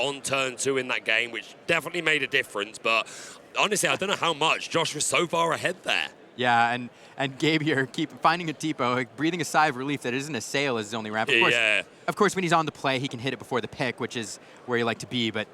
on turn 2 in that game, which definitely made a difference. But honestly, I don't know how much. Josh was so far ahead there. Yeah, and Gabe here keep finding a Tipo, like, breathing a sigh of relief that it isn't a sail as his only ramp. Of course, when he's on the play, he can hit it before the pick, which is where you like to be, but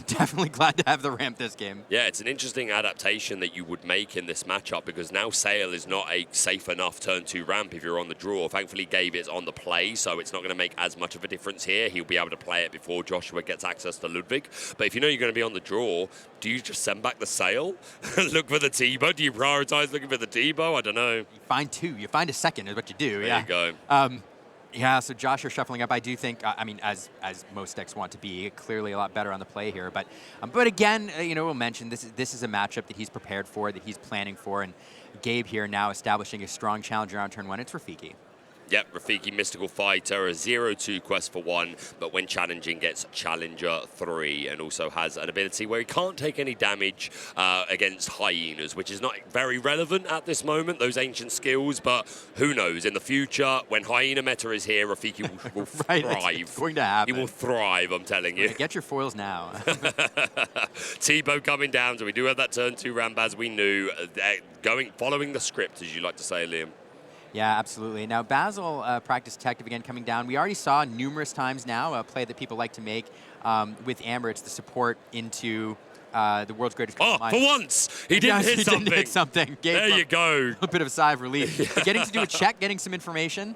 definitely glad to have the ramp this game. Yeah, it's an interesting adaptation that you would make in this matchup because now sail is not a safe enough turn 2 ramp if you're on the draw. Thankfully, Gabe is on the play, so it's not going to make as much of a difference here. He'll be able to play it before Joshua gets access to Ludwig. But if you know you're going to be on the draw, do you just send back the sail and look for the T-bow? Do you prioritize looking for the T-bow? I don't know. You find 2. You find a second is what you do. There you go. Yeah, so Josh are shuffling up. I do think, I mean, as most decks want to be, clearly a lot better on the play here. But again, we'll mention this is a matchup that he's prepared for, that he's planning for, and Gabe here now establishing a strong challenger on turn 1. It's Rafiki. Yep, Rafiki, Mystical Fighter, a 0-2 quest for 1, but when challenging gets Challenger 3, and also has an ability where he can't take any damage against hyenas, which is not very relevant at this moment, those ancient skills, but who knows, in the future, when hyena meta is here, Rafiki will right, thrive. It's going to happen. He will thrive, I'm telling you. Get your foils now. T-bow coming down, so we do have that turn 2 ramp as we knew, following the script, as you like to say, Liam. Yeah, absolutely. Now, Basil, Practice Detective again coming down. We already saw numerous times now a play that people like to make with Amber. It's the support into the world's greatest. Oh, for once! He didn't hit something. Didn't hit something. There you go. A little bit of a sigh of relief. Yeah. Getting to do a check, getting some information.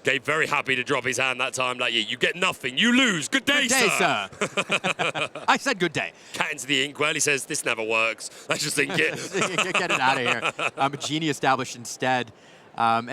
Gabe very happy to drop his hand that time. Like, you get nothing. You lose. Good day, sir. I said good day. Cat into the inkwell. He says, this never works. Let's just ink it. Get it out of here. A genie established instead. And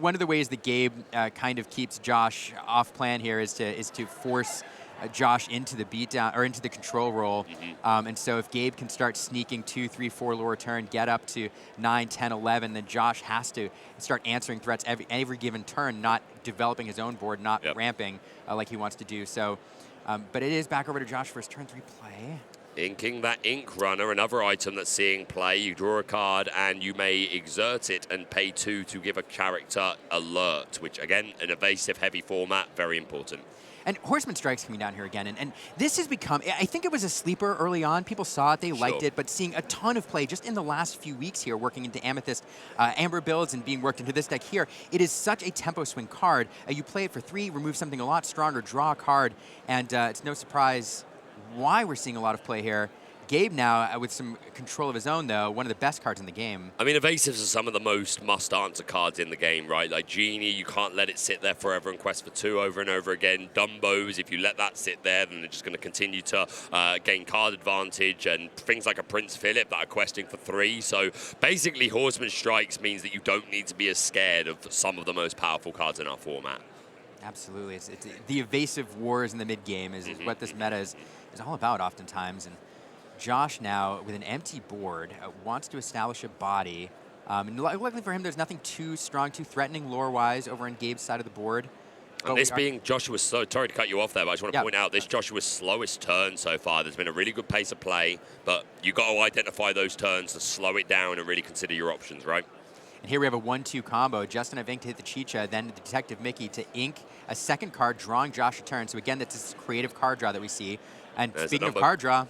one of the ways that Gabe kind of keeps Josh off plan here is to force Josh into the beatdown or into the control roll. And so if Gabe can start sneaking 2, 3, 4 lower turn, get up to 9, 10, 11, then Josh has to start answering threats every given turn, not developing his own board, not ramping like he wants to do. So, but it is back over to Josh for his turn 3 play. Inking that Ink Runner, another item that's seeing play. You draw a card and you may exert it and pay 2 to give a character alert, which again, an evasive heavy format, very important. And Horseman Strike's coming down here again, and this has become, I think it was a sleeper early on. People saw it, they liked it, but seeing a ton of play just in the last few weeks here, working into Amethyst, Amber builds and being worked into this deck here, it is such a tempo swing card. You play it for 3, remove something a lot stronger, draw a card, and it's no surprise why we're seeing a lot of play here. Gabe now, with some control of his own, though, one of the best cards in the game. I mean, evasives are some of the most must-answer cards in the game, right? Like Genie, you can't let it sit there forever and quest for 2 over and over again. Dumbos, if you let that sit there, then they're just going to continue to gain card advantage, and things like a Prince Philip that are questing for 3. So basically, Horseman Strikes means that you don't need to be as scared of some of the most powerful cards in our format. Absolutely. It's the evasive wars in the mid-game is what this meta is all about oftentimes. And Josh now, with an empty board, wants to establish a body. And luckily for him, there's nothing too strong, too threatening lore-wise over on Gabe's side of the board. And this being Joshua's sorry to cut you off there, but I just want to point out this Joshua's slowest turn so far. There's been a really good pace of play, but you've got to identify those turns to slow it down and really consider your options, right? And here we have a 1-2 combo. Justin Ink to hit the Chicha, then the Detective Mickey to ink a second card, drawing Josh a turn. So again, that's this creative card draw that we see. And speaking of card draw,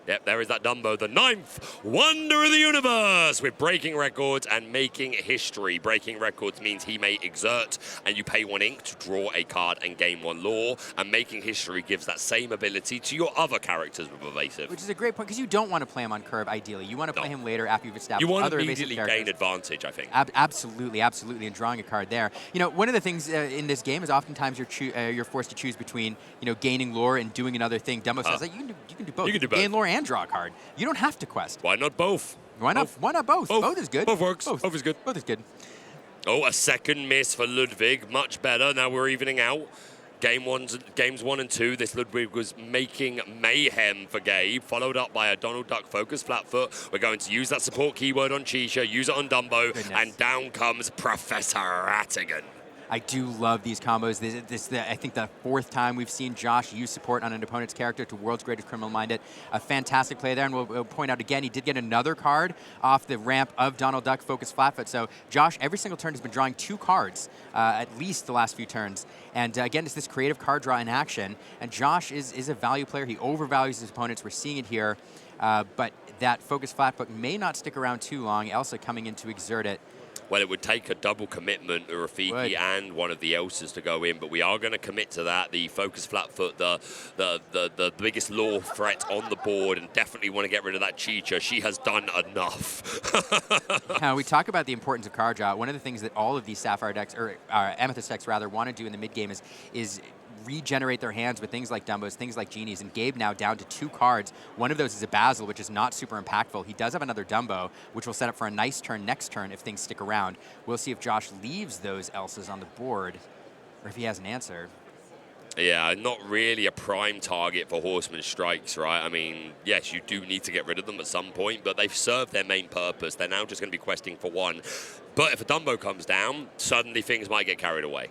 yep, there is that Dumbo, the 9th wonder of the universe, with breaking records and making history. Breaking records means he may exert, and you pay 1 ink to draw a card and gain 1 lore, and making history gives that same ability to your other characters with evasive. Which is a great point, because you don't want to play him on curve, ideally. You want to play him later after you've established other evasive characters. You want to immediately gain advantage, I think. Absolutely, absolutely, and drawing a card there. One of the things in this game is oftentimes you're forced to choose between, gaining lore and doing another thing. Dumbo says, you can do both. You can do both. Gain lore and draw a card. You don't have to quest. Why not both? Why not both? Both is good. Both works. Both is good. Both is good. Oh, a second miss for Ludwig. Much better. Now we're evening out. Games 1 and 2, this Ludwig was making mayhem for Gabe, followed up by a Donald Duck focus flatfoot. We're going to use that support keyword on Chisha, use it on Dumbo, and down comes Professor Rattigan. I do love these combos. I think the fourth time we've seen Josh use support on an opponent's character to World's Greatest Criminal Minded. A fantastic play there, and we'll point out again, he did get another card off the ramp of Donald Duck Focus Flatfoot. So Josh, every single turn, has been drawing 2 cards, at least the last few turns. And again, it's this creative card draw in action. And Josh is a value player. He overvalues his opponents. We're seeing it here. But that Focus Flatfoot may not stick around too long. Elsa coming in to exert it. Well, it would take a double commitment, a Rafiki and one of the Elsas to go in, but we are going to commit to that. The Focus Flatfoot, the biggest law threat on the board, and definitely want to get rid of that Chicha. She has done enough. Now, we talk about the importance of card draw. One of the things that all of these Sapphire decks, or Amethyst decks rather, want to do in the mid game is regenerate their hands with things like Dumbos, things like Genies, and Gabe now down to 2 cards. One of those is a Basil, which is not super impactful. He does have another Dumbo, which will set up for a nice turn next turn if things stick around. We'll see if Josh leaves those Elsas on the board, or if he has an answer. Yeah, not really a prime target for Horseman Strikes, right? I mean, yes, you do need to get rid of them at some point, but they've served their main purpose. They're now just going to be questing for 1. But if a Dumbo comes down, suddenly things might get carried away.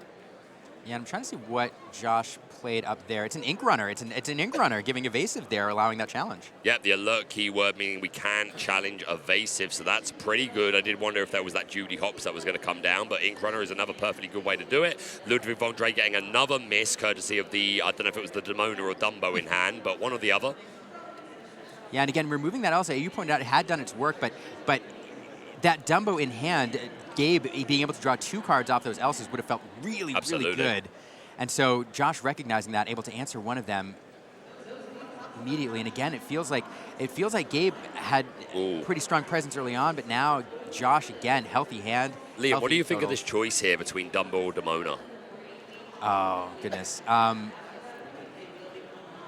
Yeah, I'm trying to see what Josh played up there. It's an Ink Runner. It's an Ink Runner giving Evasive there, allowing that challenge. Yeah, the alert keyword meaning we can challenge Evasive, so that's pretty good. I did wonder if there was that Judy Hops that was going to come down, but Ink Runner is another perfectly good way to do it. Ludwig von Drey getting another miss, courtesy of the, I don't know if it was the Demona or Dumbo in hand, but one or the other. Yeah, and again, removing that Elsa, you pointed out it had done its work, but that Dumbo in hand, Gabe being able to draw 2 cards off those Elsas would have felt really, really good. And so Josh recognizing that, able to answer one of them immediately. And again, it feels like Gabe had pretty strong presence early on, but now Josh again, healthy hand. Liam, what do you think of this choice here between Dumbo or Demona? Oh, goodness.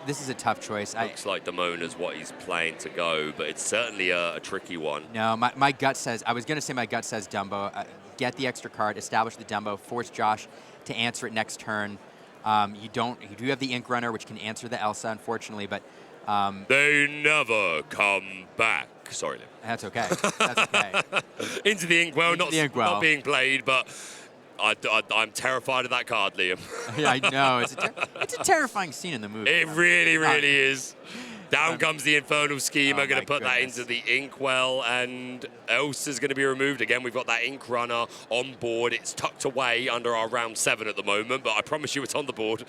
This is a tough choice. Looks like Demona's what he's playing to go, but it's certainly a tricky one. No, my gut says, I was going to say my gut says Dumbo. Get the extra card, establish the Dumbo, force Josh to answer it next turn. You do have the Ink Runner, which can answer the Elsa, unfortunately, but... they never come back. Sorry, Liam. That's okay. That's okay. Into the Inkwell, not being played, but... I'm terrified of that card, Liam. Yeah, I know. It's a terrifying scene in the movie. It really, really is. Down comes the Infernal Schema, going to put that into the Inkwell, and Elsa's going to be removed. Again, we've got that Ink Runner on board. It's tucked away under our round 7 at the moment, but I promise you it's on the board.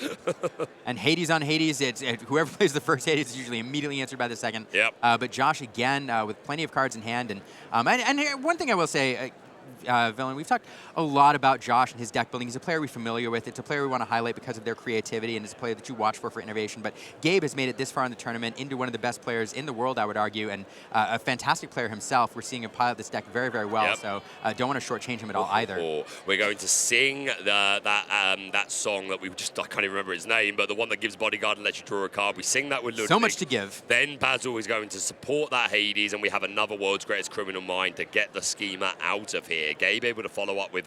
And Hades on Hades, whoever plays the first Hades is usually immediately answered by the second. Yep. But Josh, again, with plenty of cards in hand. And one thing I will say, Villain, we've talked a lot about Josh and his deck building. He's a player we're familiar with. It's a player we want to highlight because of their creativity, and it's a player that you watch for innovation. But Gabe has made it this far in the tournament into one of the best players in the world, I would argue, and a fantastic player himself. We're seeing him pilot this deck very, very well, so don't want to shortchange him at all either. We're going to sing that song that I can't even remember its name, but the one that gives Bodyguard and lets you draw a card. We sing that with Ludwig. So much to give. Then Basil is going to support that Hades, and we have another World's Greatest Criminal Mind to get the schema out of here. Gabe able to follow up with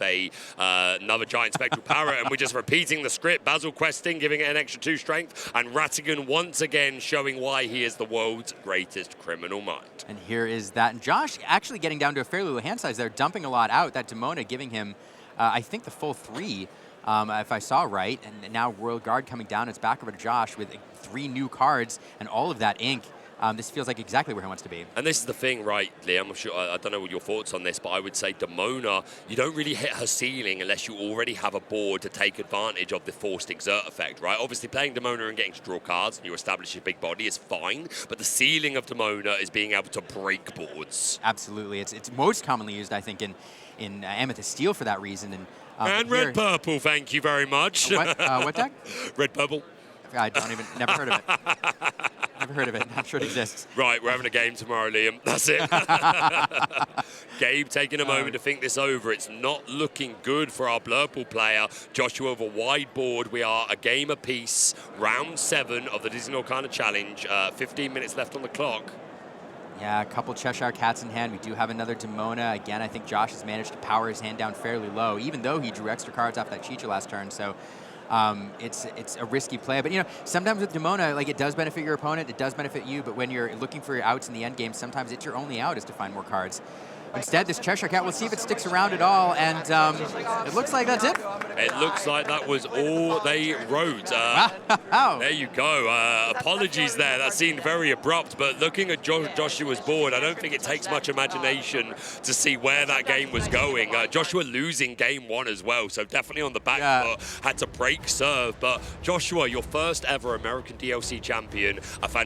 another Giant Spectral Parrot, and we're just repeating the script. Basil questing, giving it an extra 2 strength, and Rattigan once again showing why he is the world's greatest criminal mind. And here is that. And Josh actually getting down to a fairly low hand size there, dumping a lot out. That Demona giving him, I think, the full 3, if I saw right. And now World Guard coming down. It's back over to Josh with 3 new cards and all of that ink. This feels like exactly where he wants to be. And this is the thing, right, Liam? I'm sure, I don't know what your thoughts on this, but I would say Demona, you don't really hit her ceiling unless you already have a board to take advantage of the forced exert effect, right? Obviously, playing Demona and getting to draw cards and you establish your big body is fine, but the ceiling of Demona is being able to break boards. Absolutely. It's most commonly used, I think, in Amethyst Steel for that reason. And Red Purple, thank you very much. What deck? Red Purple. I never heard of it. Never heard of it. Not sure it exists. Right, we're having a game tomorrow, Liam. That's it. Gabe taking a moment to think this over. It's not looking good for our Blurple player. Joshua with a wide board. We are a game apiece. Round 7 of the Disney Lorcana Challenge. 15 minutes left on the clock. Yeah, a couple Cheshire Cats in hand. We do have another Demona. Again, I think Josh has managed to power his hand down fairly low, even though he drew extra cards off that Chicha last turn. So it's a risky play. But, sometimes with Demona, it does benefit your opponent. It does benefit you. But when you're looking for your outs in the end game, sometimes it's your only out is to find more cards. Instead, this Cheshire Cat, we'll see if it sticks around at all, and it looks like that's it. It looks like that was all they wrote. There you go. Apologies there. That seemed very abrupt, but looking at Joshua's board, I don't think it takes much imagination to see where that game was going. Joshua losing game 1 as well, so definitely on the back foot, had to break serve. But Joshua, your first ever American DLC champion, a